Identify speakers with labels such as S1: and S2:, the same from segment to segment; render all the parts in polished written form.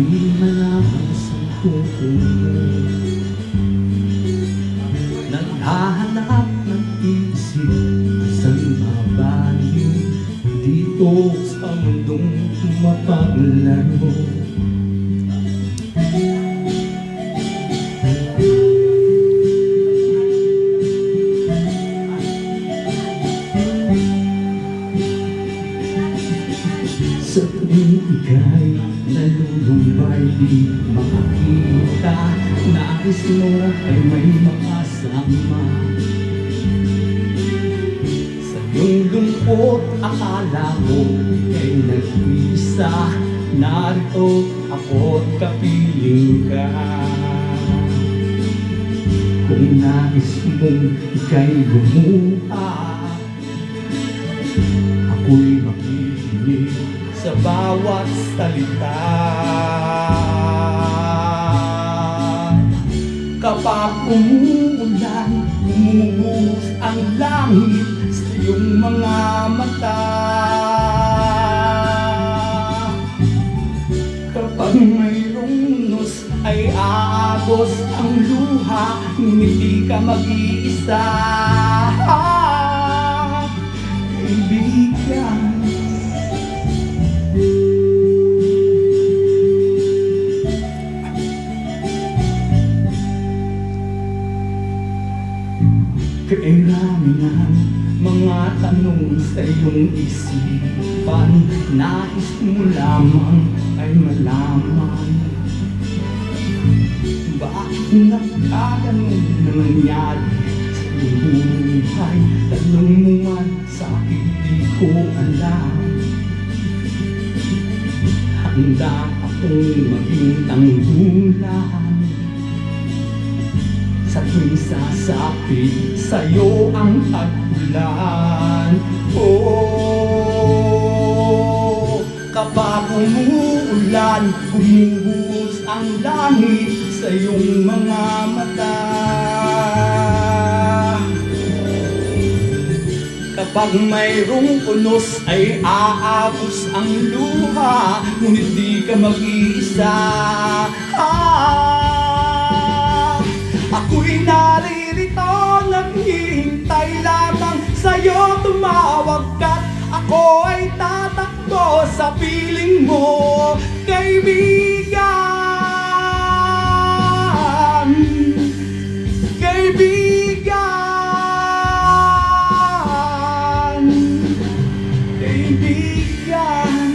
S1: Di malaman sa pupuno, naghahanap ng isip isang mabaling dito sa mundong mapaglaro. Sa tuwing ika'y nalulumbay, di makakita, nais mo ay may makasama. Sa iyong lungkot, akala mo ika'y nag-isa, narito ako't kapiling ka. Kung nais mong ika'y lumuha, ako'y makikinig sa bawat salita. Kapag umuulan, bumubuhos ang langit sa iyong mga mata. Kapag mayroong unos ay aagos ang luha, hindi ka mag-iisa. Kaibigan, kairami ng mga tanong sa iyong isipan, nais mo lamang ay malaman. Bakit nagkaganon na nangyari sa iyong buhay? Tanong mo man sa akin, di ko alam. Handa akong maging tanggulan sa tuwing sasapit sa'yo ang tag-ulan. Oh, kapag umuulan, bumubuhos ang langit sa iyong mga mata. Kapag mayroong unos ay aagos ang luha, ngunit di ka mag-iisa. Ako'y naririto, naghihintay lamang sa'yo tumawag ka't ako ay tatakbo sa piling mo, kaibigan. Kaibigan, kaibigan.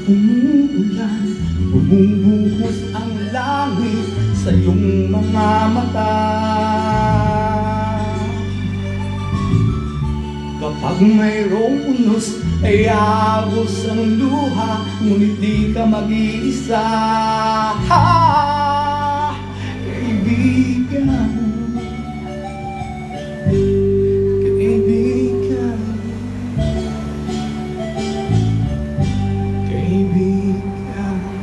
S1: Umuulan, bumubuhos ang langit sa iyong mga mata. Kapag mayroong unos ay agos ang luha, ngunit di ka mag-iisa.